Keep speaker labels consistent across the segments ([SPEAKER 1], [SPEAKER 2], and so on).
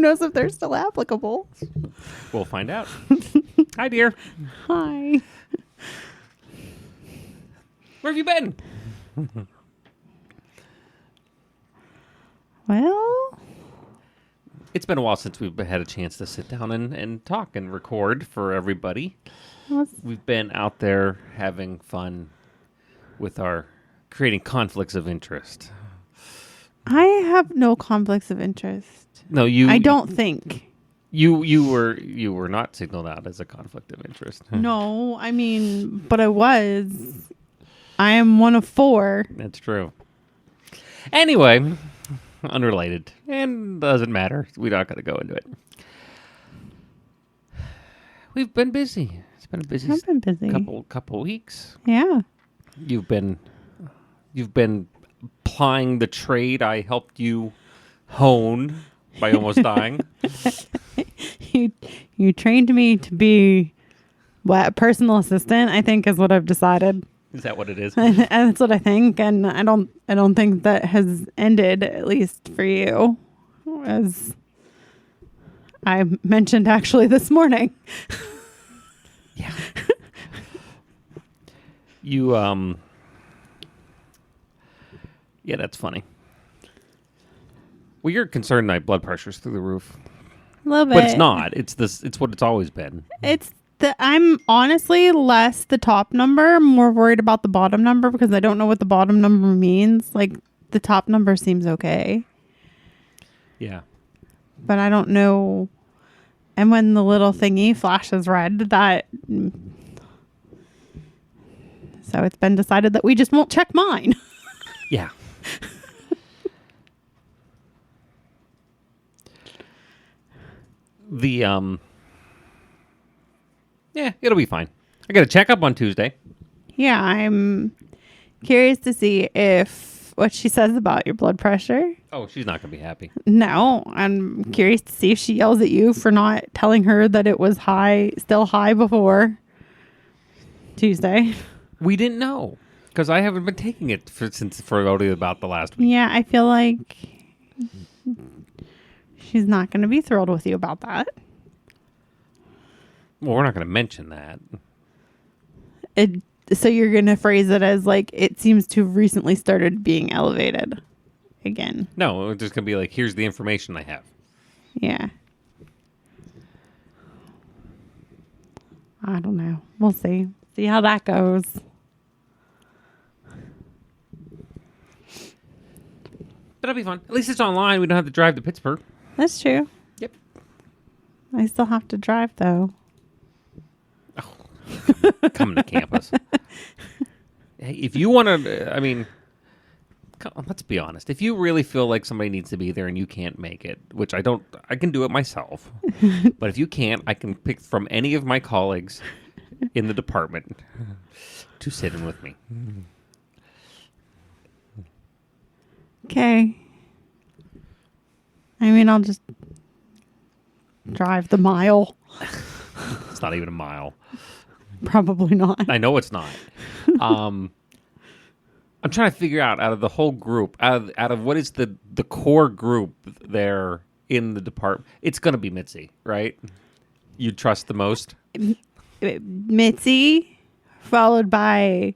[SPEAKER 1] knows if they're still applicable?
[SPEAKER 2] We'll find out. Hi, dear.
[SPEAKER 1] Hi.
[SPEAKER 2] Where have you been?
[SPEAKER 1] Well,
[SPEAKER 2] It's been a while since we've had a chance to sit down and talk and record for everybody. We've been out there having fun with our creating conflicts of interest.
[SPEAKER 1] I have no conflicts of interest.
[SPEAKER 2] No, you.
[SPEAKER 1] I don't think.
[SPEAKER 2] You were not signaled out as a conflict of interest.
[SPEAKER 1] No, I mean, but I was. I am one of 4.
[SPEAKER 2] That's true. Anyway, unrelated and doesn't matter. We're not going to go into it. We've been busy. It's been a busy,
[SPEAKER 1] I've been busy.
[SPEAKER 2] couple weeks.
[SPEAKER 1] Yeah.
[SPEAKER 2] You've been plying the trade I helped you hone by almost dying.
[SPEAKER 1] You trained me to be a personal assistant, I think is what I've decided.
[SPEAKER 2] Is that what it is?
[SPEAKER 1] And that's what I think, and I don't think that has ended, at least for you, as I mentioned actually this morning.
[SPEAKER 2] Yeah. You yeah, that's funny. Well, you're concerned my blood pressure's through the roof.
[SPEAKER 1] A little bit.
[SPEAKER 2] But it's not. It's what it's always been.
[SPEAKER 1] I'm honestly less the top number, more worried about the bottom number because I don't know what the bottom number means. Like the top number seems okay.
[SPEAKER 2] Yeah.
[SPEAKER 1] But I don't know. And when the little thingy flashes red, so it's been decided that we just won't check mine.
[SPEAKER 2] Yeah. Yeah, it'll be fine. I got a checkup on Tuesday.
[SPEAKER 1] Yeah, I'm curious to see what she says about your blood pressure.
[SPEAKER 2] Oh, she's not going to be happy.
[SPEAKER 1] No, I'm curious to see if she yells at you for not telling her that it was still high before Tuesday.
[SPEAKER 2] We didn't know because I haven't been taking it for only about the last week.
[SPEAKER 1] Yeah, I feel like she's not going to be thrilled with you about that.
[SPEAKER 2] Well, we're not going to mention that.
[SPEAKER 1] So you're going to phrase it as like, it seems to have recently started being elevated again.
[SPEAKER 2] No, it's just going to be like, here's the information I have.
[SPEAKER 1] Yeah. I don't know. We'll see. See how that goes.
[SPEAKER 2] But it'll be fun. At least it's online. We don't have to drive to Pittsburgh.
[SPEAKER 1] That's true.
[SPEAKER 2] Yep.
[SPEAKER 1] I still have to drive, though.
[SPEAKER 2] Coming to campus. Hey, if you want to, I mean, let's be honest. If you really feel like somebody needs to be there and you can't make it, which I can do it myself. But if you can't, I can pick from any of my colleagues in the department to sit in with me.
[SPEAKER 1] Okay. I mean, I'll just drive the mile.
[SPEAKER 2] It's not even a mile.
[SPEAKER 1] Probably not.
[SPEAKER 2] I know it's not. I'm trying to figure out of the whole group, out of what is the core group there in the department. It's going to be Mitzi, right? You trust the most?
[SPEAKER 1] Mitzi, followed by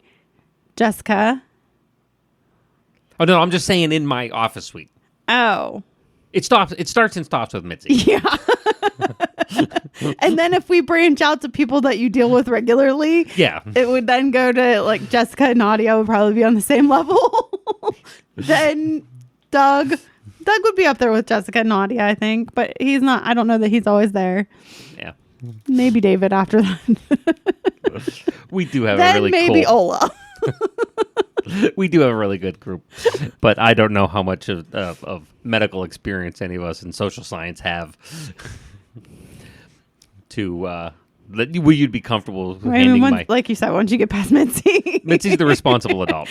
[SPEAKER 1] Jessica.
[SPEAKER 2] Oh, no, I'm just saying in my office suite.
[SPEAKER 1] Oh.
[SPEAKER 2] It starts and stops with Mitzi.
[SPEAKER 1] Yeah. And then if we branch out to people that you deal with regularly,
[SPEAKER 2] yeah,
[SPEAKER 1] it would then go to like Jessica and Nadia would probably be on the same level. Then Doug would be up there with Jessica and Nadia, I think, but he's not. I don't know that he's always there.
[SPEAKER 2] Yeah.
[SPEAKER 1] Maybe David after that.
[SPEAKER 2] We do have
[SPEAKER 1] then
[SPEAKER 2] a really
[SPEAKER 1] maybe
[SPEAKER 2] cool.
[SPEAKER 1] Ola.
[SPEAKER 2] We do have a really good group, but I don't know how much of medical experience any of us in social science have to that you'd be comfortable handing
[SPEAKER 1] like you said, once you get past Mitzi.
[SPEAKER 2] Mitzi's the responsible adult.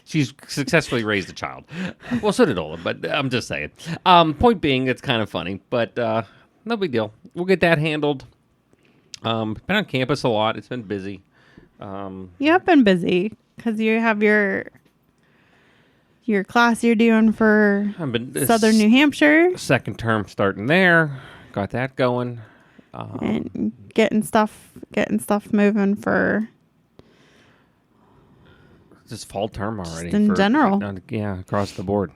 [SPEAKER 2] She's successfully raised a child. Well, so did Ola, but I'm just saying. Point being, it's kind of funny, but no big deal. We'll get that handled. Been on campus a lot. It's been busy.
[SPEAKER 1] You have been busy because you have your your class you're doing for
[SPEAKER 2] I've been
[SPEAKER 1] Southern New Hampshire.
[SPEAKER 2] second term starting there. Got that going.
[SPEAKER 1] And getting stuff moving for
[SPEAKER 2] Just fall term already.
[SPEAKER 1] just in general.
[SPEAKER 2] Yeah, across the board.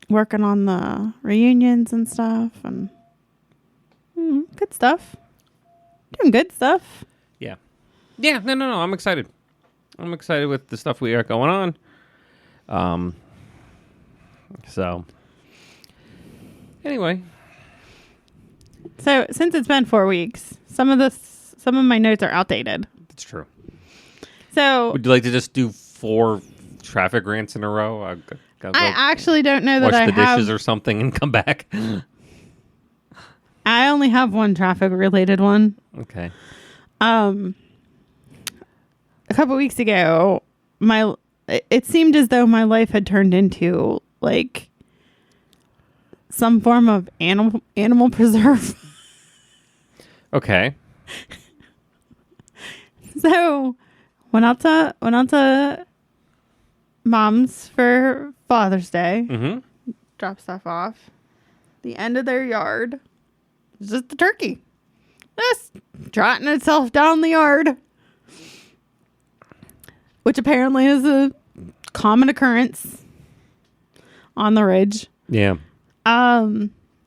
[SPEAKER 1] Working on the reunions and stuff, and good stuff. Doing good stuff.
[SPEAKER 2] Yeah. Yeah, no. I'm excited. I'm excited with the stuff we got going on. So, anyway.
[SPEAKER 1] So, since it's been 4 weeks, some of my notes are outdated.
[SPEAKER 2] That's true.
[SPEAKER 1] So,
[SPEAKER 2] Would you like to just do 4 traffic rants in a row? I'll go
[SPEAKER 1] I actually don't know that
[SPEAKER 2] wash
[SPEAKER 1] I
[SPEAKER 2] the
[SPEAKER 1] have.
[SPEAKER 2] dishes or something and come back.
[SPEAKER 1] I only have one traffic related one.
[SPEAKER 2] Okay.
[SPEAKER 1] A couple weeks ago, it seemed as though my life had turned into like some form of animal preserve.
[SPEAKER 2] Okay.
[SPEAKER 1] So went out to Mom's for Father's Day.
[SPEAKER 2] Mm-hmm.
[SPEAKER 1] Drop stuff off. The end of their yard. It's just the turkey. Just trotting itself down the yard. Which apparently is a common occurrence on the ridge.
[SPEAKER 2] Yeah.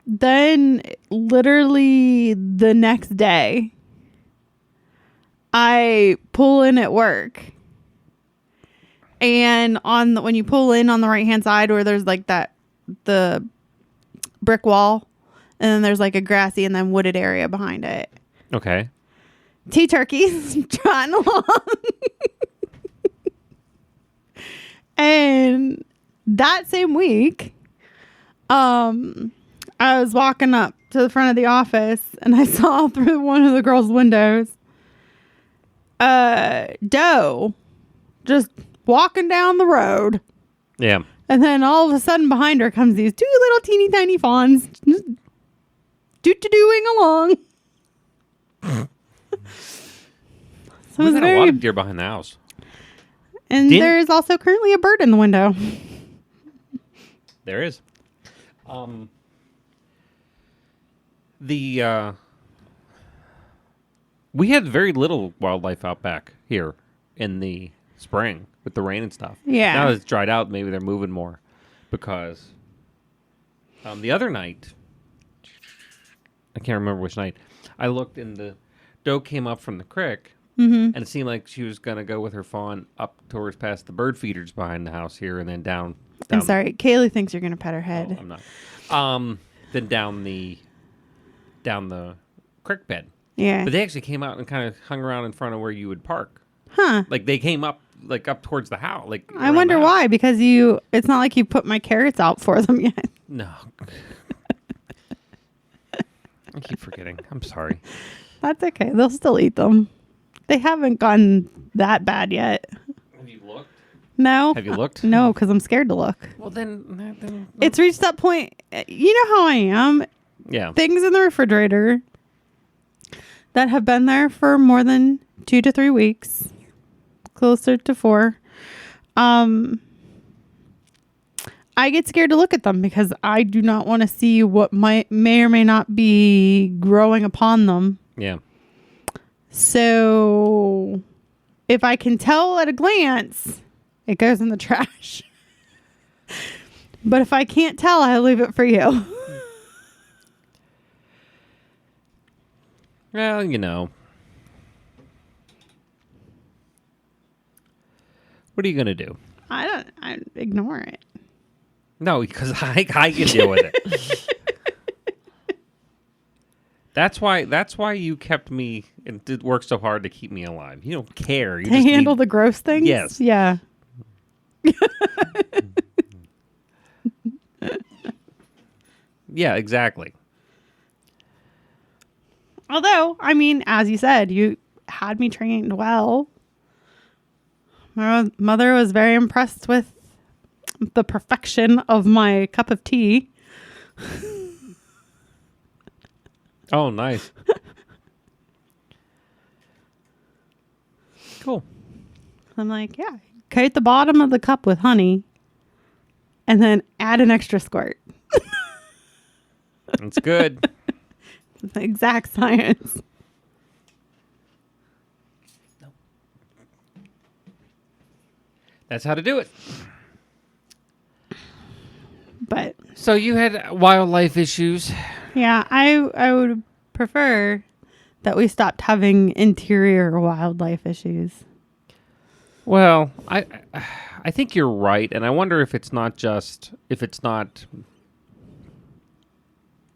[SPEAKER 1] Then literally the next day, I pull in at work. And when you pull in on the right hand side where there's like the brick wall, and then there's like a grassy and then wooded area behind it.
[SPEAKER 2] Okay.
[SPEAKER 1] Two turkeys trotting along. And that same week, I was walking up to the front of the office and I saw through one of the girls' windows doe just walking down the road.
[SPEAKER 2] Yeah.
[SPEAKER 1] And then all of a sudden behind her comes these 2 little teeny tiny fawns just doing along. So
[SPEAKER 2] We've got a lot of deer behind the house.
[SPEAKER 1] And there is also currently a bird in the window.
[SPEAKER 2] There is. We had very little wildlife out back here in the spring with the rain and stuff.
[SPEAKER 1] Yeah.
[SPEAKER 2] Now it's dried out. Maybe they're moving more because the other night, I can't remember which night, I looked and the doe came up from the creek. Mm-hmm. And it seemed like she was going to go with her fawn up towards past the bird feeders behind the house here and then down.
[SPEAKER 1] I'm sorry. Kaylee thinks you're going to pet her head.
[SPEAKER 2] Oh, I'm not. Then down the creek bed.
[SPEAKER 1] Yeah.
[SPEAKER 2] But they actually came out and kind of hung around in front of where you would park.
[SPEAKER 1] Huh.
[SPEAKER 2] Like they came up towards the house. Like
[SPEAKER 1] I wonder why, because it's not like you put my carrots out for them yet.
[SPEAKER 2] No. I keep forgetting. I'm sorry.
[SPEAKER 1] That's okay. They'll still eat them. They haven't gotten that bad yet.
[SPEAKER 2] Have you looked?
[SPEAKER 1] No.
[SPEAKER 2] Have you looked?
[SPEAKER 1] No, because I'm scared to look.
[SPEAKER 2] Well, then
[SPEAKER 1] It's reached that point. You know how I am.
[SPEAKER 2] yeah.
[SPEAKER 1] Things in the refrigerator that have been there for more than 2 to 3 weeks, closer to 4. I get scared to look at them because I do not want to see what may or may not be growing upon them.
[SPEAKER 2] Yeah.
[SPEAKER 1] So if I can tell at a glance, it goes in the trash. But if I can't tell, I leave it for you.
[SPEAKER 2] Well, you know. What are you going to do?
[SPEAKER 1] I ignore it.
[SPEAKER 2] No, because I can deal with it. That's why you kept me and did work so hard to keep me alive. You don't care. You
[SPEAKER 1] To
[SPEAKER 2] just
[SPEAKER 1] handle the gross things?
[SPEAKER 2] Yes.
[SPEAKER 1] Yeah.
[SPEAKER 2] Yeah, exactly.
[SPEAKER 1] Although, I mean, as you said, you had me trained well. My mother was very impressed with the perfection of my cup of tea.
[SPEAKER 2] Oh, nice. Cool.
[SPEAKER 1] I'm like, yeah, coat the bottom of the cup with honey, and then add an extra squirt.
[SPEAKER 2] That's good.
[SPEAKER 1] It's the exact science.
[SPEAKER 2] That's how to do it.
[SPEAKER 1] But
[SPEAKER 2] So you had wildlife issues.
[SPEAKER 1] yeah, I would prefer that we stopped having interior wildlife issues.
[SPEAKER 2] Well, I think you're right, and I wonder if it's not.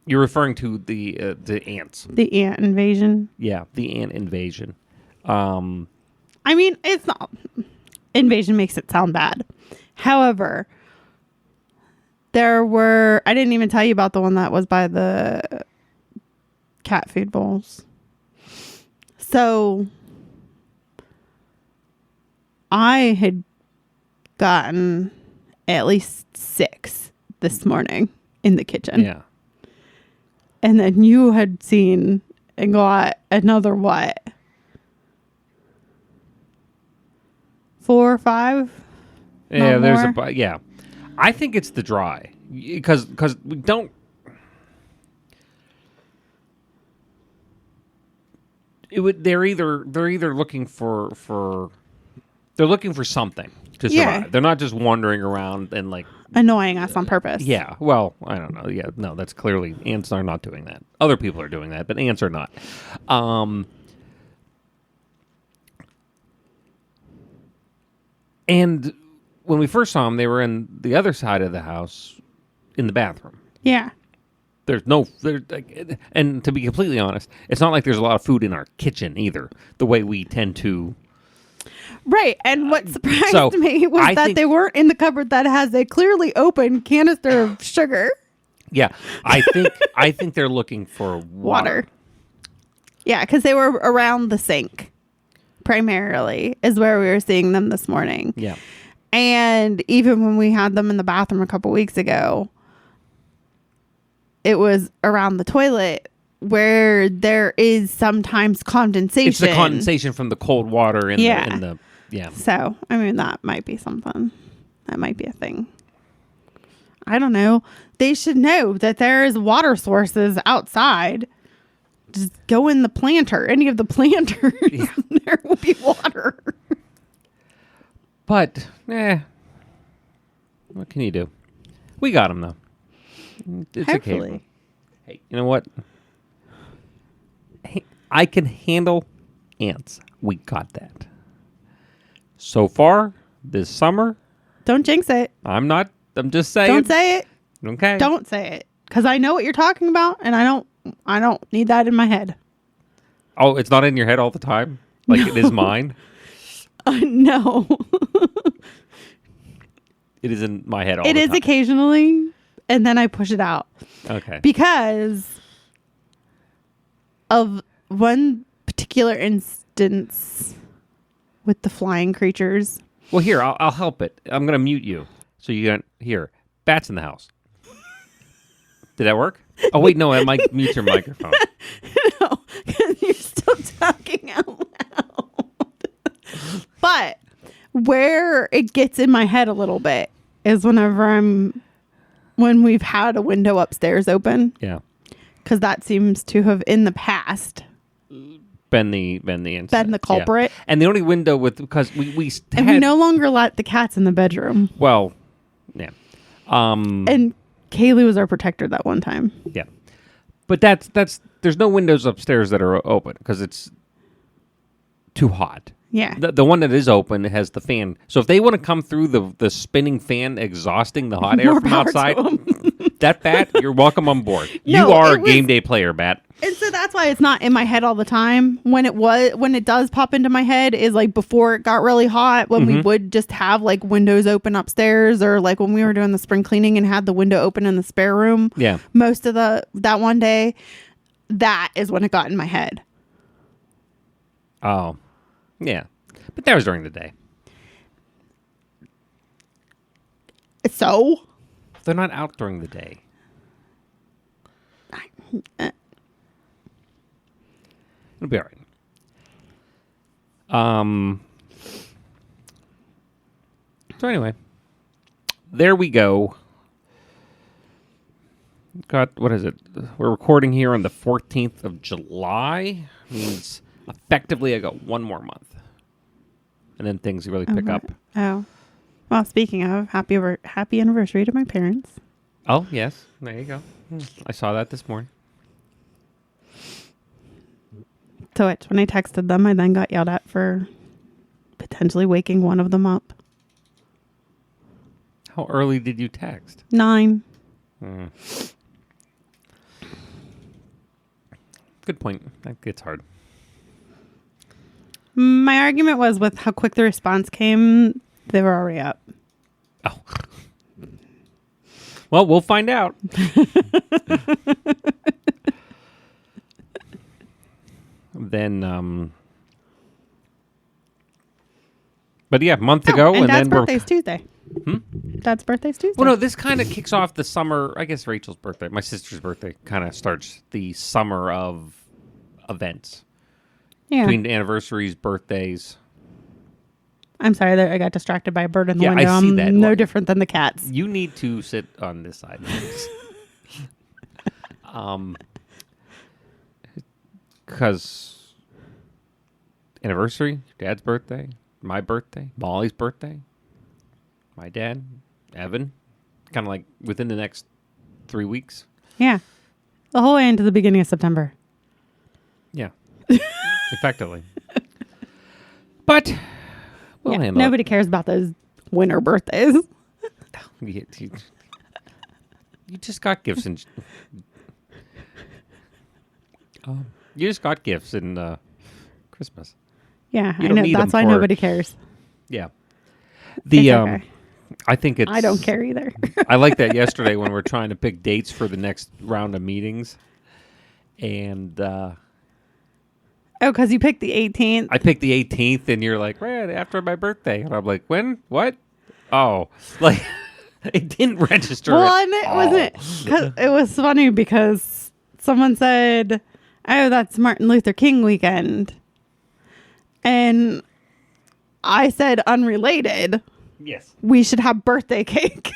[SPEAKER 2] You're referring to the ants.
[SPEAKER 1] The ant invasion.
[SPEAKER 2] Yeah, the ant invasion.
[SPEAKER 1] I mean, it's not. Invasion makes it sound bad. However, I didn't even tell you about the one that was by the cat food bowls. So I had gotten at least 6 this morning in the kitchen.
[SPEAKER 2] Yeah.
[SPEAKER 1] And then you had seen and got another what? 4 or 5?
[SPEAKER 2] Yeah,
[SPEAKER 1] Not more?
[SPEAKER 2] yeah. I think it's the dry because we don't. They're either looking for they're looking for something to survive.
[SPEAKER 1] Yeah.
[SPEAKER 2] They're not just wandering around and like
[SPEAKER 1] Annoying us on purpose.
[SPEAKER 2] yeah. Well, I don't know. Yeah, no, that's clearly ants are not doing that. Other people are doing that, but ants are not. And when we first saw them, they were in the other side of the house, in the bathroom.
[SPEAKER 1] Yeah.
[SPEAKER 2] And to be completely honest, it's not like there's a lot of food in our kitchen either. The way we tend to.
[SPEAKER 1] Right. And what surprised
[SPEAKER 2] so
[SPEAKER 1] me was that they weren't in the cupboard that has a clearly open canister of sugar.
[SPEAKER 2] Yeah, I think they're looking for water.
[SPEAKER 1] Yeah, because they were around the sink, primarily, is where we were seeing them this morning.
[SPEAKER 2] Yeah.
[SPEAKER 1] And even when we had them in the bathroom a couple weeks ago, it was around the toilet where there is sometimes condensation.
[SPEAKER 2] It's the condensation from the cold water in the yeah.
[SPEAKER 1] So, I mean, that might be something. That might be a thing. I don't know. They should know that there is water sources outside. Just go in the planter. Any of the planters, there will be water.
[SPEAKER 2] But, what can you do? We got them, though. It's
[SPEAKER 1] Hopefully.
[SPEAKER 2] occasional. Hey, you know what? Hey, I can handle ants. We got that. So far, this summer.
[SPEAKER 1] Don't jinx it.
[SPEAKER 2] I'm just saying.
[SPEAKER 1] Don't say it.
[SPEAKER 2] Okay.
[SPEAKER 1] Don't say it. Because I know what you're talking about, and I don't need that in my head.
[SPEAKER 2] Oh, it's not in your head all the time? Like it is mine?
[SPEAKER 1] No.
[SPEAKER 2] It is in my head all the time.
[SPEAKER 1] It is occasionally, and then I push it out.
[SPEAKER 2] Okay.
[SPEAKER 1] Because of one particular instance with the flying creatures.
[SPEAKER 2] Well, here, I'll help it. I'm going to mute you. So you got, here, bats in the house. Did that work? Oh, wait, no, I might mute your microphone.
[SPEAKER 1] No, because you're still talking out loud. But where it gets in my head a little bit is when we've had a window upstairs open.
[SPEAKER 2] Yeah.
[SPEAKER 1] Because that seems to have, in the past,
[SPEAKER 2] Been the incident.
[SPEAKER 1] been the culprit.
[SPEAKER 2] Yeah. And the only window because we
[SPEAKER 1] And we no longer let the cats in the bedroom.
[SPEAKER 2] Well, yeah.
[SPEAKER 1] And Kaylee was our protector that one time.
[SPEAKER 2] Yeah. But there's no windows upstairs that are open because it's too hot.
[SPEAKER 1] Yeah.
[SPEAKER 2] The one that is open has the fan. So if they want to come through the spinning fan exhausting the hot air
[SPEAKER 1] More
[SPEAKER 2] from
[SPEAKER 1] power
[SPEAKER 2] outside,
[SPEAKER 1] to 'em.
[SPEAKER 2] that bat, you're welcome on board.
[SPEAKER 1] No,
[SPEAKER 2] you are a
[SPEAKER 1] it was-
[SPEAKER 2] game day player, bat.
[SPEAKER 1] And so that's why it's not in my head all the time. When it does pop into my head is like before it got really hot, when we would just have like windows open upstairs, or like when we were doing the spring cleaning and had the window open in the spare room.
[SPEAKER 2] Yeah.
[SPEAKER 1] Most of that one day, that is when it got in my head.
[SPEAKER 2] Oh, yeah. But that was during the day.
[SPEAKER 1] So
[SPEAKER 2] They're not out during the day. It'll be all right. So anyway, there we go. Got, what is it? We're recording here on the 14th of July. Means effectively I got one more month. And then things really pick up.
[SPEAKER 1] Oh. Well, speaking of, happy anniversary to my parents.
[SPEAKER 2] Oh, yes. There you go. I saw that this morning.
[SPEAKER 1] To which, when I texted them, I then got yelled at for potentially waking one of them up.
[SPEAKER 2] How early did you text?
[SPEAKER 1] 9.
[SPEAKER 2] Good point. That gets hard.
[SPEAKER 1] My argument was with how quick the response came, they were already up.
[SPEAKER 2] Oh. Well, we'll find out. Then, but yeah, month ago,
[SPEAKER 1] and Dad's
[SPEAKER 2] then
[SPEAKER 1] birthday's Tuesday. Dad's birthday's Tuesday.
[SPEAKER 2] Well, no, this kind of kicks off the summer. I guess Rachel's birthday, my sister's birthday, kind of starts the summer of events.
[SPEAKER 1] Yeah.
[SPEAKER 2] Between anniversaries, birthdays.
[SPEAKER 1] I'm sorry that I got distracted by a bird in the window.
[SPEAKER 2] I see
[SPEAKER 1] I'm
[SPEAKER 2] that.
[SPEAKER 1] no different than the cats.
[SPEAKER 2] You need to sit on this side. Because anniversary, Dad's birthday, my birthday, Molly's birthday, my dad, Evan, kind of like within the next 3 weeks.
[SPEAKER 1] Yeah. The whole way into the beginning of September.
[SPEAKER 2] Yeah. Effectively. But we'll handle
[SPEAKER 1] nobody cares about those winter birthdays.
[SPEAKER 2] it. You just got gifts in... you just got gifts in Christmas.
[SPEAKER 1] Yeah,
[SPEAKER 2] You
[SPEAKER 1] I
[SPEAKER 2] don't
[SPEAKER 1] know.
[SPEAKER 2] need
[SPEAKER 1] That's
[SPEAKER 2] them
[SPEAKER 1] why
[SPEAKER 2] for-
[SPEAKER 1] nobody cares.
[SPEAKER 2] Yeah.
[SPEAKER 1] It's okay.
[SPEAKER 2] I think it's...
[SPEAKER 1] I don't care either.
[SPEAKER 2] I like that yesterday when we're trying to pick dates for the next round of meetings. And
[SPEAKER 1] Oh, because you picked the 18th.
[SPEAKER 2] I picked the 18th, and you're like, right after my birthday. And I'm like, when? What? Oh. Like, it didn't register.
[SPEAKER 1] Well, and it wasn't... 'cause it was funny because someone said, oh, that's Martin Luther King weekend. And I said, unrelated.
[SPEAKER 2] Yes.
[SPEAKER 1] We should have birthday cake.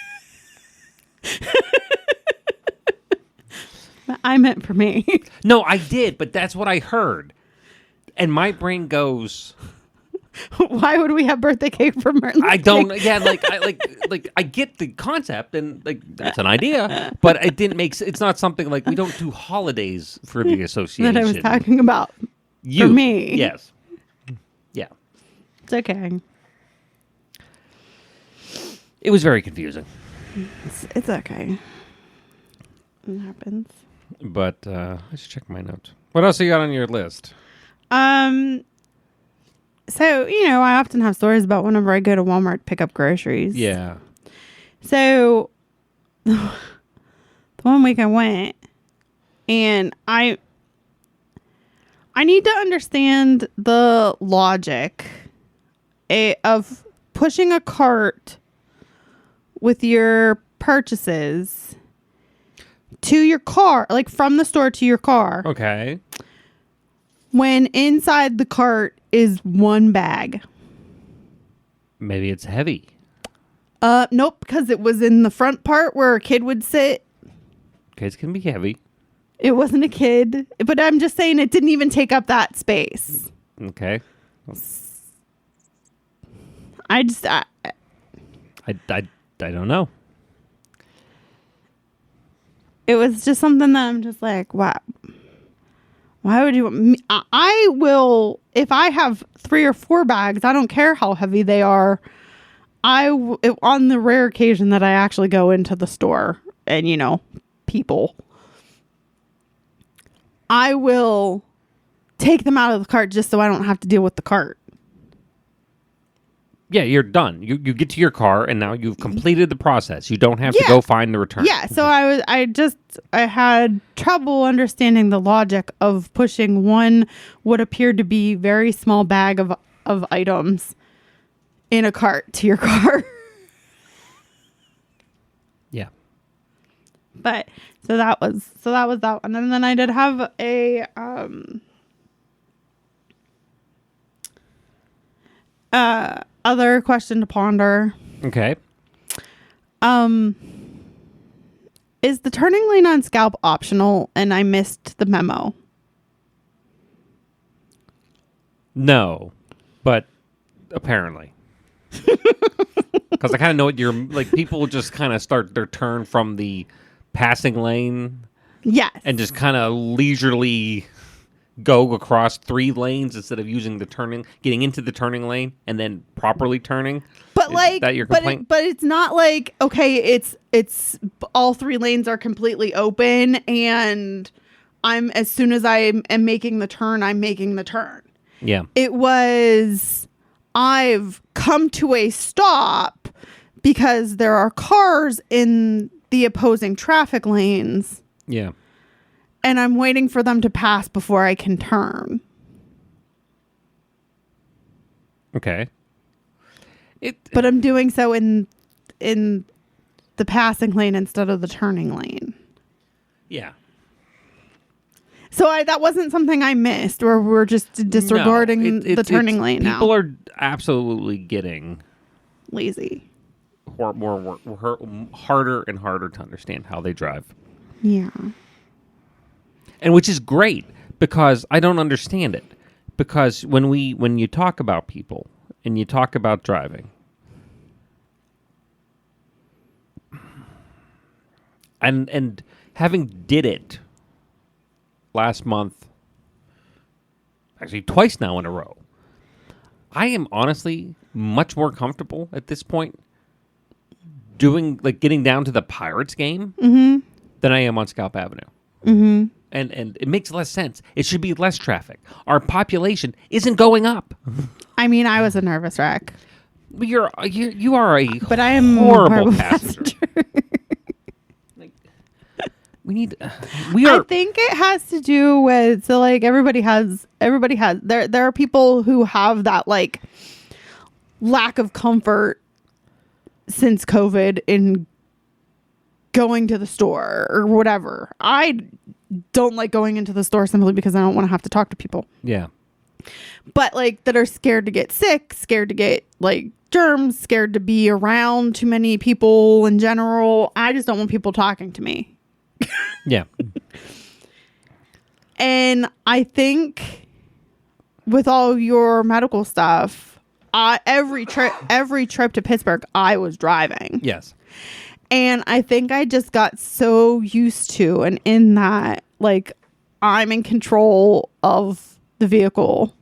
[SPEAKER 1] I meant for me.
[SPEAKER 2] No, I did, but that's what I heard. And my brain goes...
[SPEAKER 1] Why would we have birthday cake for Martin Luther
[SPEAKER 2] I don't...
[SPEAKER 1] King?
[SPEAKER 2] Yeah, I get the concept, and, like, that's an idea. But it didn't make... It's not something like... We don't do holidays for the association.
[SPEAKER 1] That I was talking about.
[SPEAKER 2] You.
[SPEAKER 1] For me.
[SPEAKER 2] Yes. Yeah.
[SPEAKER 1] It's okay.
[SPEAKER 2] It was very confusing.
[SPEAKER 1] It's okay. It happens.
[SPEAKER 2] But let's check my notes. What else you got on your list?
[SPEAKER 1] So, I often have stories about whenever I go to Walmart to pick up groceries.
[SPEAKER 2] Yeah.
[SPEAKER 1] So, the one week I went, and I need to understand the logic of pushing a cart with your purchases to your car, like from the store to your car.
[SPEAKER 2] Okay.
[SPEAKER 1] When inside the cart is one bag.
[SPEAKER 2] Maybe it's heavy.
[SPEAKER 1] Nope, because it was in the front part where a kid would sit.
[SPEAKER 2] Kids can be heavy.
[SPEAKER 1] It wasn't a kid, but I'm just saying it didn't even take up that space.
[SPEAKER 2] Okay.
[SPEAKER 1] I
[SPEAKER 2] don't know.
[SPEAKER 1] it was just something that I'm just like, wow. Why would you want me? I will, if I have 3 or 4 bags, I don't care how heavy they are. On the rare occasion that I actually go into the store and, people, I will take them out of the cart just so I don't have to deal with the cart.
[SPEAKER 2] Yeah, you're done. You get to your car and now you've completed the process. You don't have to go find the return.
[SPEAKER 1] Yeah, so I had trouble understanding the logic of pushing one what appeared to be very small bag of items in a cart to your car.
[SPEAKER 2] Yeah.
[SPEAKER 1] But so that was that one. And then I did have a other question to ponder.
[SPEAKER 2] Okay.
[SPEAKER 1] Is the turning lane on Scalp optional and I missed the memo?
[SPEAKER 2] No, but apparently. Because I kind of know what you're like. People just kind of start their turn from the passing lane.
[SPEAKER 1] Yes.
[SPEAKER 2] And just kind of leisurely go across 3 lanes instead of using the turning, getting into the turning lane and then properly turning.
[SPEAKER 1] But
[SPEAKER 2] Is that your complaint?
[SPEAKER 1] but it's not like, okay, it's all 3 lanes are completely open and as soon as I am making the turn, I'm making the turn.
[SPEAKER 2] Yeah.
[SPEAKER 1] It was, I've come to a stop because there are cars in the opposing traffic lanes.
[SPEAKER 2] Yeah.
[SPEAKER 1] And I'm waiting for them to pass before I can turn.
[SPEAKER 2] Okay.
[SPEAKER 1] But I'm doing so in the passing lane instead of the turning lane.
[SPEAKER 2] Yeah.
[SPEAKER 1] So that wasn't something I missed, or we're just disregarding the turning lane now.
[SPEAKER 2] People are absolutely getting
[SPEAKER 1] lazy.
[SPEAKER 2] More harder and harder to understand how they drive.
[SPEAKER 1] Yeah.
[SPEAKER 2] And which is great because I don't understand it. Because when you talk about people and you talk about driving, and having did it last month, actually twice now in a row, I am honestly much more comfortable at this point getting down to the Pirates game than I am on Scalp Avenue. Mm-hmm. And it makes less sense. It should be less traffic. Our population isn't going up.
[SPEAKER 1] I mean, I was a nervous wreck.
[SPEAKER 2] You are a
[SPEAKER 1] but I am
[SPEAKER 2] horrible passenger.
[SPEAKER 1] I think it has to do with, so like everybody has there are people who have that like lack of comfort since COVID in going to the store or whatever. I don't like going into the store simply because I don't want to have to talk to people.
[SPEAKER 2] Yeah.
[SPEAKER 1] But like that are scared to get sick, scared to get like germs, scared to be around too many people in general. I just don't want people talking to me.
[SPEAKER 2] Yeah.
[SPEAKER 1] And I think with all your medical stuff, every trip to Pittsburgh, I was driving.
[SPEAKER 2] Yes.
[SPEAKER 1] And I think I just got so used to and in that, like, I'm in control of the vehicle.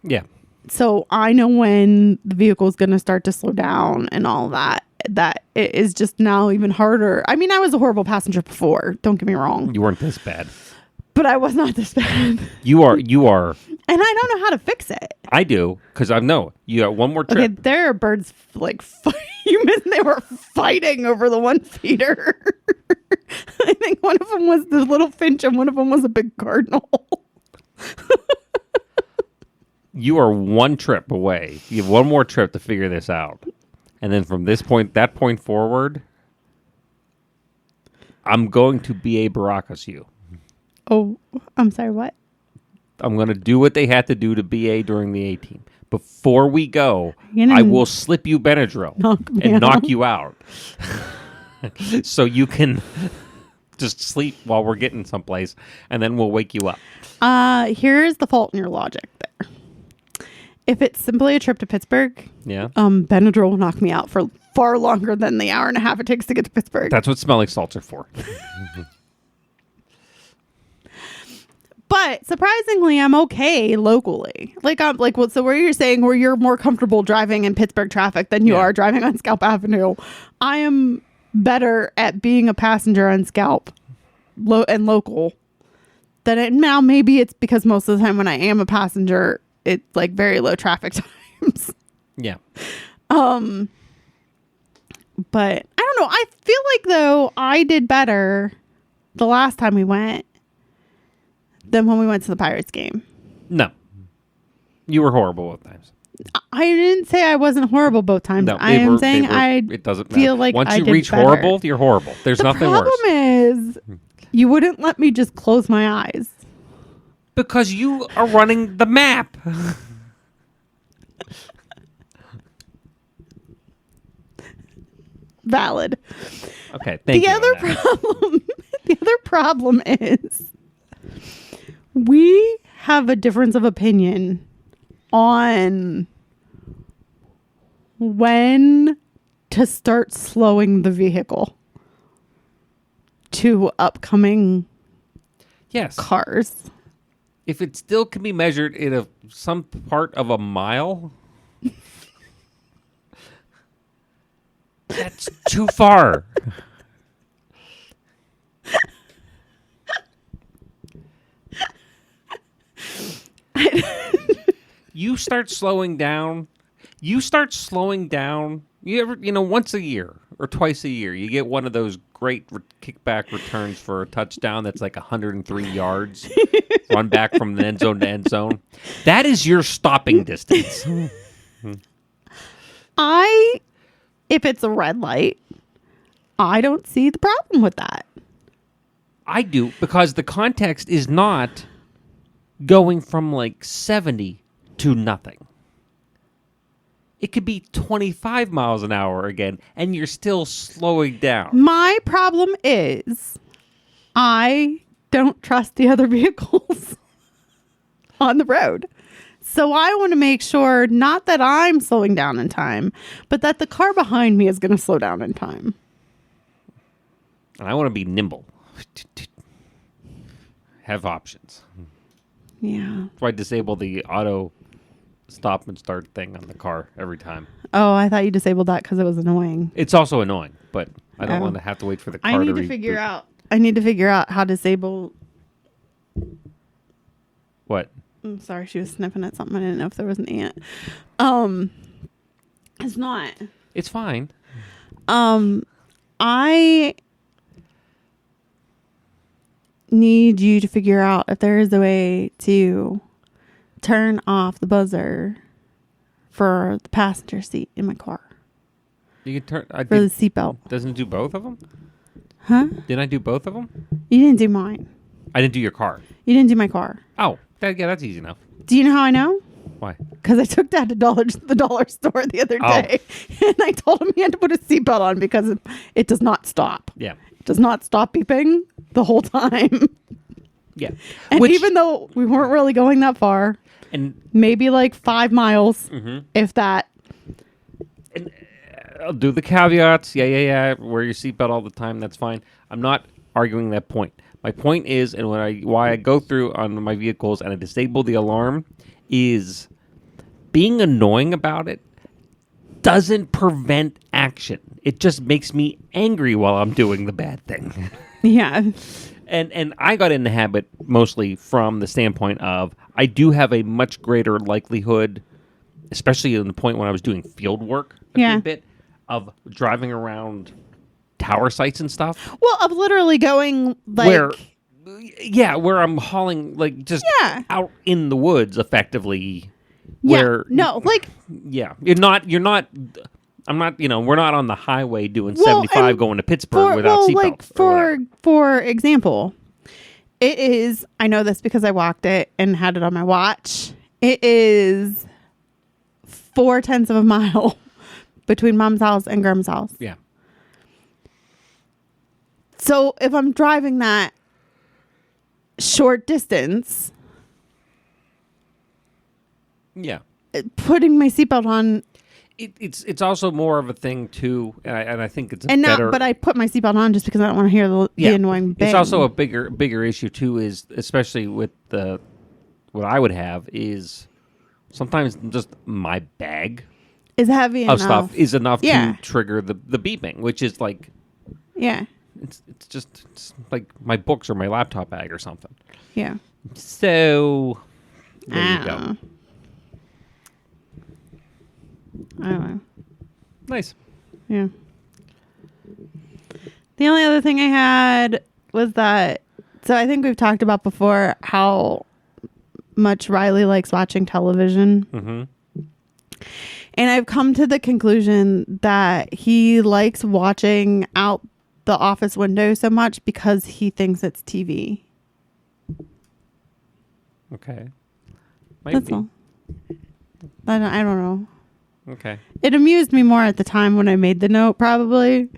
[SPEAKER 2] Yeah.
[SPEAKER 1] So I know when the vehicle is going to start to slow down and all that it is just now even harder. I mean, I was a horrible passenger before. Don't get me wrong.
[SPEAKER 2] You weren't this bad.
[SPEAKER 1] But I was not this bad.
[SPEAKER 2] You are.
[SPEAKER 1] And I don't know how to fix it.
[SPEAKER 2] I do, because I know. You got one more trip.
[SPEAKER 1] Okay, there are birds, like, you missed, they were fighting over the one feeder. I think one of them was the little finch and one of them was a big cardinal.
[SPEAKER 2] You are one trip away. You have one more trip to figure this out. And then from that point forward, I'm going to BA Baracus you.
[SPEAKER 1] Oh, I'm sorry, what?
[SPEAKER 2] I'm going to do what they had to do to BA during the A-team. Before we go, I will slip you Benadryl and knock you out. So you can just sleep while we're getting someplace, and then we'll wake you up.
[SPEAKER 1] Here's the fault in your logic there. If it's simply a trip to Pittsburgh,
[SPEAKER 2] yeah,
[SPEAKER 1] Benadryl will knock me out for far longer than the hour and a half it takes to get to Pittsburgh.
[SPEAKER 2] That's what smelling salts are for.
[SPEAKER 1] But surprisingly, I'm okay locally. Like I'm like, well, so where you're saying where you're more comfortable driving in Pittsburgh traffic than you are driving on Scalp Avenue, I am better at being a passenger on Scalp and local than it. Now maybe it's because most of the time when I am a passenger, it's like very low traffic times.
[SPEAKER 2] Yeah.
[SPEAKER 1] But I don't know. I feel like though I did better the last time we went than when we went to the Pirates game.
[SPEAKER 2] No. You were horrible both times.
[SPEAKER 1] I didn't say I wasn't horrible both times.
[SPEAKER 2] No,
[SPEAKER 1] I am saying
[SPEAKER 2] it doesn't matter.
[SPEAKER 1] Feel like
[SPEAKER 2] once
[SPEAKER 1] I
[SPEAKER 2] you
[SPEAKER 1] did
[SPEAKER 2] reach
[SPEAKER 1] better.
[SPEAKER 2] horrible, you're horrible. There's nothing worse.
[SPEAKER 1] The problem is you wouldn't let me just close my eyes.
[SPEAKER 2] Because you are running the map.
[SPEAKER 1] Valid.
[SPEAKER 2] Okay, thank
[SPEAKER 1] The
[SPEAKER 2] you.
[SPEAKER 1] other problem, the other problem is we have a difference of opinion on when to start slowing the vehicle to upcoming
[SPEAKER 2] Yes.
[SPEAKER 1] cars.
[SPEAKER 2] If it still can be measured in some part of a mile, that's too far. You start slowing down. Once a year or twice a year, you get one of those great kickback returns for a touchdown that's like 103 yards, run back from the end zone to end zone. That is your stopping distance.
[SPEAKER 1] If it's a red light, I don't see the problem with that.
[SPEAKER 2] I do, because the context is not going from like 70 to nothing. It could be 25 miles an hour again, and you're still slowing down.
[SPEAKER 1] My problem is I don't trust the other vehicles on the road. So I want to make sure not that I'm slowing down in time, but that the car behind me is going to slow down in time.
[SPEAKER 2] And I want to be nimble. Have options.
[SPEAKER 1] Yeah.
[SPEAKER 2] So I disable the auto stop and start thing on the car every time.
[SPEAKER 1] Oh, I thought you disabled that because it was annoying.
[SPEAKER 2] It's also annoying, but I don't want to have to wait for the car to
[SPEAKER 1] I need to figure out how to disable.
[SPEAKER 2] What?
[SPEAKER 1] I'm sorry, she was sniffing at something. I didn't know if there was an ant. It's not.
[SPEAKER 2] It's fine.
[SPEAKER 1] I need you to figure out if there is a way to turn off the buzzer for the passenger seat in my car.
[SPEAKER 2] You can turn
[SPEAKER 1] For the seatbelt.
[SPEAKER 2] Doesn't it do both of them?
[SPEAKER 1] Huh?
[SPEAKER 2] Didn't I do both of them?
[SPEAKER 1] You didn't do mine.
[SPEAKER 2] I didn't do your car.
[SPEAKER 1] You didn't do my car.
[SPEAKER 2] Oh, that's easy enough.
[SPEAKER 1] Do you know how I know?
[SPEAKER 2] Why?
[SPEAKER 1] Because I took Dad to the dollar store the other day, and I told him he had to put a seatbelt on because it does not stop.
[SPEAKER 2] Yeah.
[SPEAKER 1] It does not stop beeping the whole time.
[SPEAKER 2] Yeah.
[SPEAKER 1] And even though we weren't really going that far,
[SPEAKER 2] and
[SPEAKER 1] maybe like 5 miles, if that.
[SPEAKER 2] And I'll do the caveats. Yeah. Wear your seatbelt all the time. That's fine. I'm not arguing that point. My point is, and why I go through on my vehicles and I disable the alarm, is being annoying about it doesn't prevent action. It just makes me angry while I'm doing the bad thing.
[SPEAKER 1] Yeah.
[SPEAKER 2] And I got in the habit mostly from the standpoint of I do have a much greater likelihood, especially in the point when I was doing field work a bit, of driving around tower sites and stuff.
[SPEAKER 1] Well, of literally going like
[SPEAKER 2] where I'm hauling like just out in the woods effectively. Where you're not. I'm not. We're not on the highway doing 75 going to Pittsburgh without seatbelts.
[SPEAKER 1] For example, it is. I know this because I walked it and had it on my watch. It is 0.4 of a mile between Mom's house and Grandma's house.
[SPEAKER 2] Yeah.
[SPEAKER 1] So if I'm driving that short distance, putting my seatbelt on.
[SPEAKER 2] It's also more of a thing too, and I think it's
[SPEAKER 1] but I put my seatbelt on just because I don't want to hear the annoying bang.
[SPEAKER 2] It's also a bigger issue too, is especially with what I would have is sometimes just my bag
[SPEAKER 1] is heavy
[SPEAKER 2] of
[SPEAKER 1] enough.
[SPEAKER 2] Stuff is enough to trigger the beeping, which is like it's just like my books or my laptop bag or something.
[SPEAKER 1] Yeah.
[SPEAKER 2] So there you go.
[SPEAKER 1] I don't know.
[SPEAKER 2] Nice.
[SPEAKER 1] Yeah. The only other thing I had was that, so I think we've talked about before how much Riley likes watching television.
[SPEAKER 2] Mm-hmm.
[SPEAKER 1] And I've come to the conclusion that he likes watching out the office window so much because he thinks it's TV.
[SPEAKER 2] Okay.
[SPEAKER 1] That's all. I don't know.
[SPEAKER 2] Okay.
[SPEAKER 1] It amused me more at the time when I made the note, probably.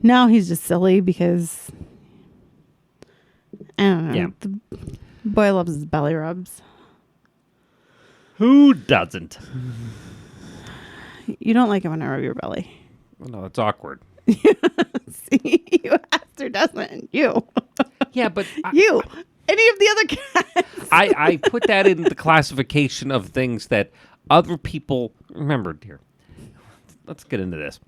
[SPEAKER 1] Now he's just silly because I don't know.
[SPEAKER 2] Yeah.
[SPEAKER 1] The boy loves his belly rubs.
[SPEAKER 2] Who doesn't?
[SPEAKER 1] You don't like it when I rub your belly.
[SPEAKER 2] Well, no, it's awkward.
[SPEAKER 1] See, you asked or doesn't. You.
[SPEAKER 2] Yeah, but
[SPEAKER 1] You. Any of the other cats.
[SPEAKER 2] I put that in the classification of things that other people remember, dear. Let's get into this.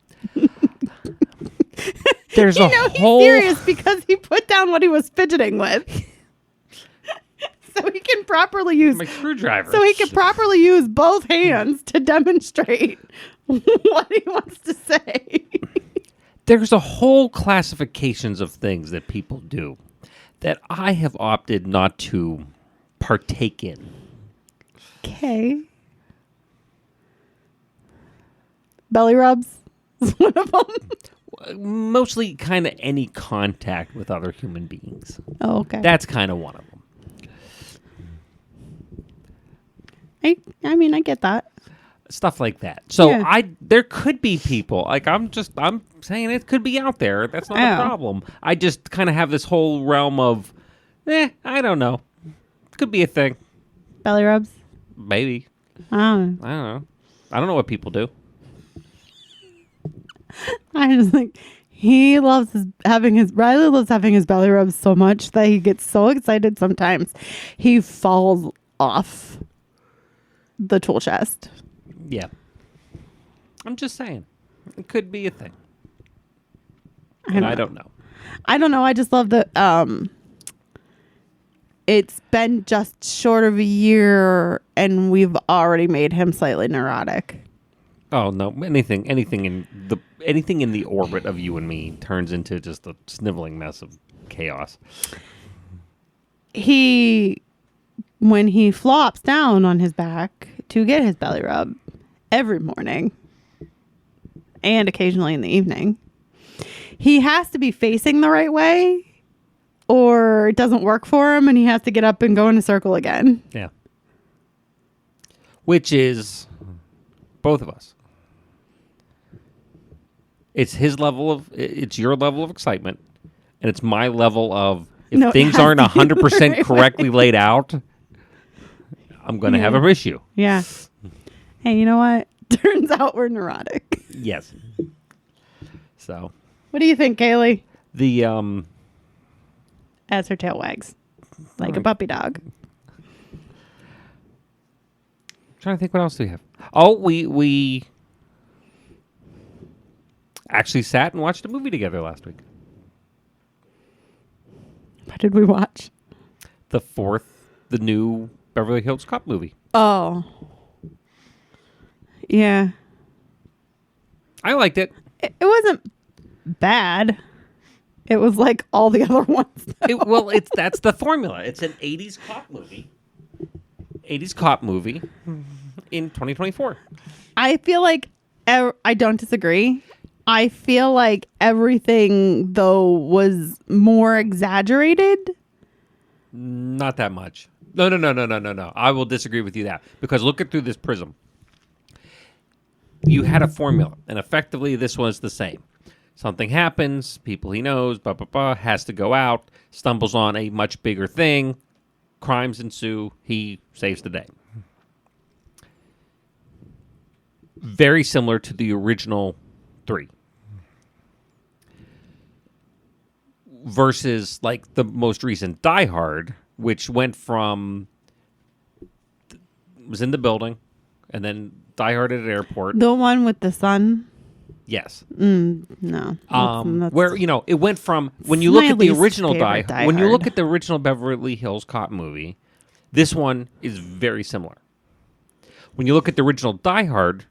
[SPEAKER 2] There's a whole.
[SPEAKER 1] He's serious because he put down what he was fidgeting with. So he can properly use
[SPEAKER 2] My screwdriver.
[SPEAKER 1] So he can properly use both hands to demonstrate what he wants to say.
[SPEAKER 2] There's a whole classifications of things that people do that I have opted not to partake in.
[SPEAKER 1] Okay. Belly rubs is one of them.
[SPEAKER 2] Mostly kind of any contact with other human beings.
[SPEAKER 1] Oh, okay.
[SPEAKER 2] That's kind of one of them.
[SPEAKER 1] I mean, I get that.
[SPEAKER 2] Stuff like that. So
[SPEAKER 1] Yeah.
[SPEAKER 2] there could be people like I'm saying it could be out there. That's not a problem. I just kind of have this whole realm of, I don't know. Could be a thing.
[SPEAKER 1] Belly rubs.
[SPEAKER 2] Maybe.
[SPEAKER 1] I don't know.
[SPEAKER 2] I don't know. I don't know what people do.
[SPEAKER 1] I just think Riley loves having his belly rubs so much that he gets so excited sometimes he falls off the tool chest.
[SPEAKER 2] Yeah. I'm just saying. It could be a thing. I don't know.
[SPEAKER 1] I don't know. I just love the it's been just short of a year and we've already made him slightly neurotic.
[SPEAKER 2] Oh no! Anything in the orbit of you and me turns into just a sniveling mess of chaos.
[SPEAKER 1] When he flops down on his back to get his belly rub every morning and occasionally in the evening, he has to be facing the right way or it doesn't work for him and he has to get up and go in a circle again.
[SPEAKER 2] Yeah. Which is both of us. It's your level of excitement, and it's my level of, if things aren't 100% correctly laid out, I'm going to have an issue.
[SPEAKER 1] Yeah. Hey, you know what? Turns out we're neurotic.
[SPEAKER 2] Yes. So.
[SPEAKER 1] What do you think, Kaylee?
[SPEAKER 2] The,
[SPEAKER 1] As her tail wags. Like a puppy dog.
[SPEAKER 2] Trying to think what else do we have. Oh, we actually sat and watched a movie together last week.
[SPEAKER 1] What did we watch?
[SPEAKER 2] The new Beverly Hills Cop movie.
[SPEAKER 1] Oh. Yeah.
[SPEAKER 2] I liked it.
[SPEAKER 1] It wasn't bad. It was like all the other ones.
[SPEAKER 2] That's the formula. It's an 80s cop movie. 80s cop movie in 2024.
[SPEAKER 1] I feel like I don't disagree. I feel like everything though was more exaggerated.
[SPEAKER 2] Not that much. No. I will disagree with you that because look at through this prism. You had a formula, and effectively this was the same. Something happens, people he knows, has to go out, stumbles on a much bigger thing, crimes ensue, he saves the day. Very similar to the original 3. Versus like the most recent Die Hard, which went from was in the building, and then Die Hard at an airport.
[SPEAKER 1] The one with the sun?
[SPEAKER 2] Yes.
[SPEAKER 1] No. That's
[SPEAKER 2] where it went from when you look at the original
[SPEAKER 1] Die
[SPEAKER 2] when you
[SPEAKER 1] Hard.
[SPEAKER 2] look at the original Beverly Hills Cop movie, this one is very similar. When you look at the original Die Hard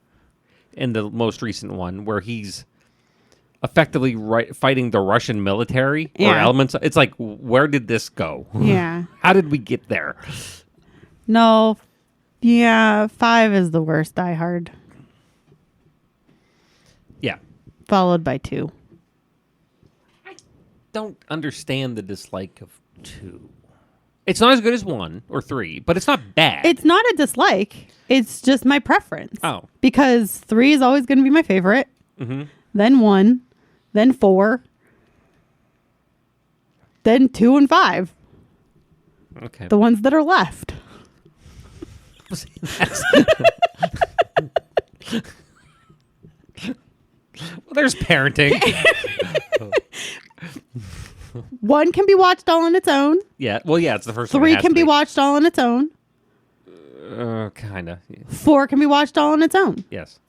[SPEAKER 2] and the most recent one, where he's effectively fighting the Russian military or elements, it's like, where did this go?
[SPEAKER 1] Yeah.
[SPEAKER 2] How did we get there?
[SPEAKER 1] No. Yeah, 5 is the worst Die Hard.
[SPEAKER 2] Yeah.
[SPEAKER 1] Followed by 2.
[SPEAKER 2] I don't understand the dislike of 2. It's not as good as 1 or 3, but it's not bad.
[SPEAKER 1] It's not a dislike. It's just my preference.
[SPEAKER 2] Oh.
[SPEAKER 1] Because 3 is always going to be my favorite.
[SPEAKER 2] Mm-hmm.
[SPEAKER 1] Then 1. Then 4. Then 2 and 5.
[SPEAKER 2] Okay.
[SPEAKER 1] The ones that are left.
[SPEAKER 2] Well, there's parenting.
[SPEAKER 1] 1 can be watched all on its own.
[SPEAKER 2] Yeah. Well, yeah, it's the first one.
[SPEAKER 1] 3 can be watched all on its own.
[SPEAKER 2] Kind of.
[SPEAKER 1] 4 can be watched all on its own.
[SPEAKER 2] Yes.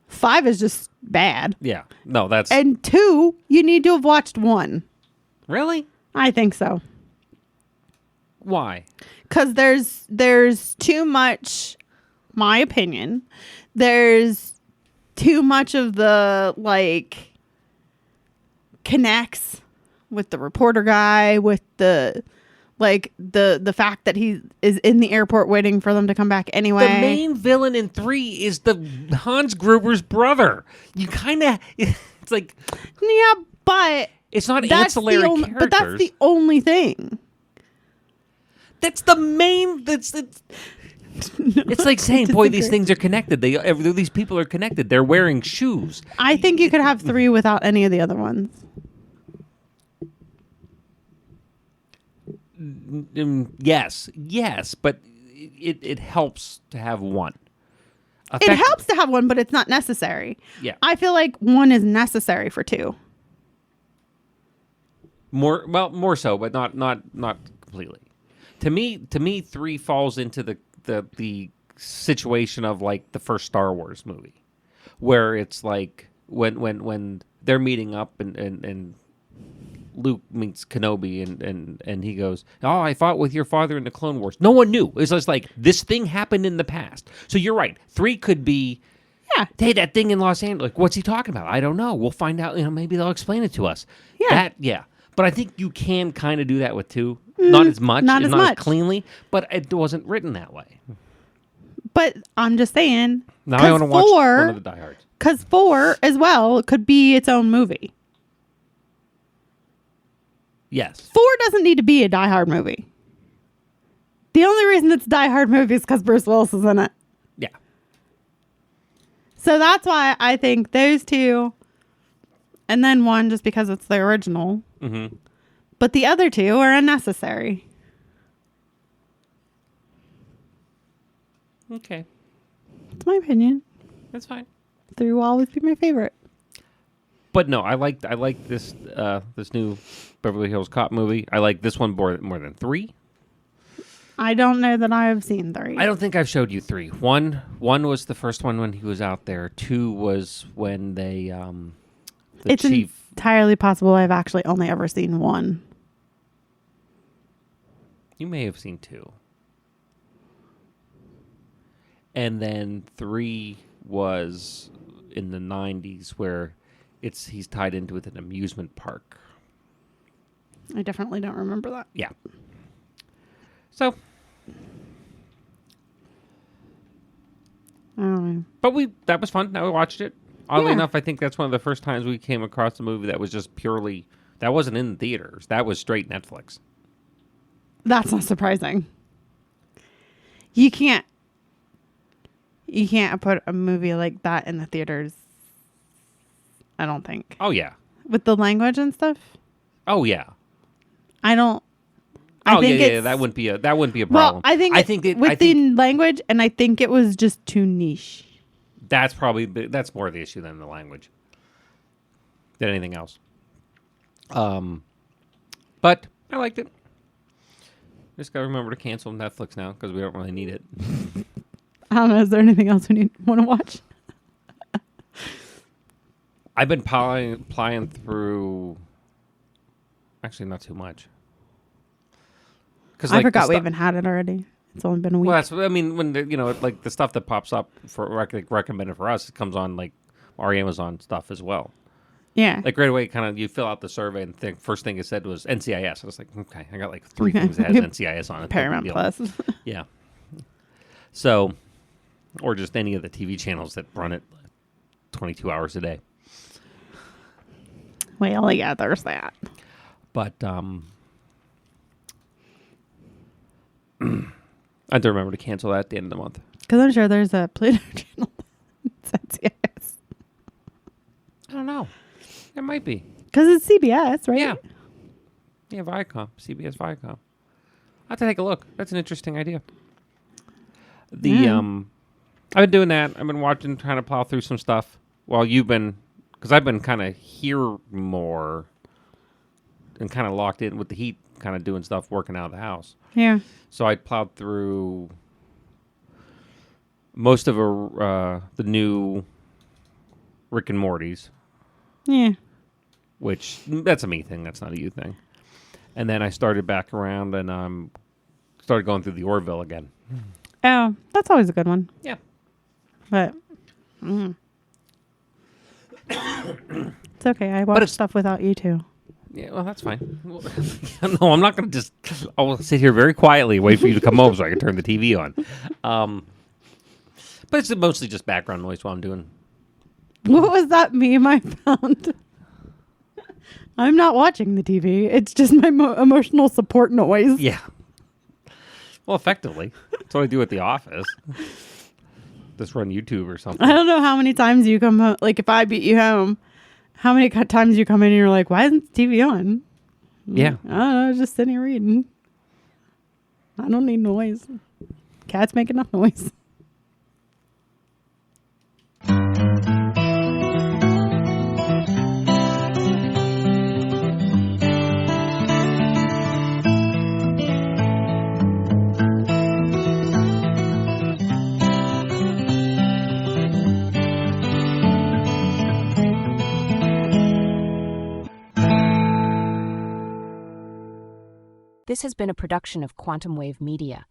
[SPEAKER 1] 5 is just bad.
[SPEAKER 2] Yeah. No, that's...
[SPEAKER 1] And 2, you need to have watched 1.
[SPEAKER 2] Really?
[SPEAKER 1] I think so.
[SPEAKER 2] Why?
[SPEAKER 1] Because there's too much, my opinion, there's too much of the, like, connects with the reporter guy, with the, like, the fact that he is in the airport waiting for them to come back anyway.
[SPEAKER 2] The main villain in 3 is the Hans Gruber's brother. You kind of... It's like...
[SPEAKER 1] Yeah, but...
[SPEAKER 2] It's not ancillary characters.
[SPEAKER 1] But that's the only thing.
[SPEAKER 2] That's the main... It's like saying, boy, these things are connected. These people are connected. They're wearing shoes.
[SPEAKER 1] I think you could have 3 without any of the other ones.
[SPEAKER 2] Yes, but it helps to have 1.
[SPEAKER 1] It helps to have 1, but it's not necessary.
[SPEAKER 2] Yeah.
[SPEAKER 1] I feel like 1 is necessary for 2.
[SPEAKER 2] More so, but not completely. To me, 3 falls into the situation of like the first Star Wars movie, where it's like when they're meeting up and Luke meets Kenobi and he goes, "Oh, I fought with your father in the Clone Wars." No one knew. It's just like this thing happened in the past. So you're right. 3 could be,
[SPEAKER 1] yeah,
[SPEAKER 2] hey, that thing in Los Angeles. Like, what's he talking about? I don't know. We'll find out. Maybe they'll explain it to us.
[SPEAKER 1] Yeah.
[SPEAKER 2] But I think you can kind of do that with 2. Not as much.
[SPEAKER 1] Not as much.
[SPEAKER 2] Cleanly, but it wasn't written that way.
[SPEAKER 1] But I'm just saying.
[SPEAKER 2] Now I want to watch one of the diehards.
[SPEAKER 1] Because 4 as well could be its own movie.
[SPEAKER 2] Yes.
[SPEAKER 1] 4 doesn't need to be a Die Hard movie. The only reason it's a Die Hard movie is because Bruce Willis is in it.
[SPEAKER 2] Yeah.
[SPEAKER 1] So that's why I think those 2, and then 1 just because it's the original.
[SPEAKER 2] Mm-hmm.
[SPEAKER 1] But the other 2 are unnecessary.
[SPEAKER 2] Okay.
[SPEAKER 1] It's my opinion.
[SPEAKER 2] That's fine.
[SPEAKER 1] 3 will always be my favorite.
[SPEAKER 2] But no, I like this this new Beverly Hills Cop movie. I like this one more than 3.
[SPEAKER 1] I don't know that I have seen 3.
[SPEAKER 2] I don't think I've showed you 3. One was the first one when he was out there. 2 was when they
[SPEAKER 1] it's
[SPEAKER 2] chief.
[SPEAKER 1] Entirely possible I've actually only ever seen 1.
[SPEAKER 2] You may have seen 2. And then 3 was in the 90s where he's tied into with an amusement park.
[SPEAKER 1] I definitely don't remember that.
[SPEAKER 2] Yeah. So.
[SPEAKER 1] I don't know.
[SPEAKER 2] But that was fun. Now we watched it. Oddly
[SPEAKER 1] Yeah.
[SPEAKER 2] enough, I think that's one of the first times we came across a movie that was just purely, that wasn't in theaters. That was straight Netflix.
[SPEAKER 1] That's not surprising. You can't put a movie like that in the theaters. I don't think.
[SPEAKER 2] Oh, yeah.
[SPEAKER 1] With the language and stuff?
[SPEAKER 2] Oh, yeah.
[SPEAKER 1] I don't.
[SPEAKER 2] Yeah. That wouldn't be a problem.
[SPEAKER 1] Well, I think the language, and I think it was just too niche.
[SPEAKER 2] That's more the issue than the language. Than anything else. But I liked it. Just gotta remember to cancel Netflix now because we don't really need it.
[SPEAKER 1] I don't know. Is there anything else we want to watch?
[SPEAKER 2] I've been plying through. Actually, not too much.
[SPEAKER 1] I forgot we even had it already. It's only been a week.
[SPEAKER 2] Well, when like the stuff that pops up for recommended for us, it comes on like our Amazon stuff as well.
[SPEAKER 1] Yeah.
[SPEAKER 2] Like right away, kind of you fill out the survey and the first thing it said was NCIS. I was like, okay, I got like 3 things that has NCIS on it.
[SPEAKER 1] Paramount Plus.
[SPEAKER 2] Yeah. So, or just any of the TV channels that run it 22 hours a day.
[SPEAKER 1] Well, yeah, there's that.
[SPEAKER 2] But I have to remember to cancel that at the end of the month.
[SPEAKER 1] Because I'm sure there's a Pluto channel. That's yes.
[SPEAKER 2] I don't know. There might be.
[SPEAKER 1] Because it's CBS, right?
[SPEAKER 2] Yeah. Yeah, Viacom. CBS Viacom. I'll have to take a look. That's an interesting idea. I've been doing that. I've been watching, trying to plow through some stuff while you've been, because I've been kind of here more and kind of locked in with the heat, kind of doing stuff, working out of the house.
[SPEAKER 1] Yeah.
[SPEAKER 2] So I plowed through most of the new Rick and Morty's.
[SPEAKER 1] Yeah.
[SPEAKER 2] Which, that's a me thing. That's not a you thing. And then I started back around and started going through the Orville again.
[SPEAKER 1] Oh, that's always a good one.
[SPEAKER 2] Yeah.
[SPEAKER 1] But it's okay. I watch stuff without you too.
[SPEAKER 2] Yeah, well, that's fine. Well, no, I'm not going to just... I'll sit here very quietly, wait for you to come home so I can turn the TV on. But it's mostly just background noise while I'm doing...
[SPEAKER 1] What was that meme I found? I'm not watching the TV. It's just my emotional support noise.
[SPEAKER 2] Yeah. Well, effectively. That's what I do at the office. Just run YouTube or something.
[SPEAKER 1] I don't know how many times you come home. Like, if I beat you home, how many times you come in and you're like, why isn't the TV on?
[SPEAKER 2] Yeah.
[SPEAKER 1] I don't know. I was just sitting here reading. I don't need noise. Cats make enough noise.
[SPEAKER 3] This has been a production of Quantum Wave Media.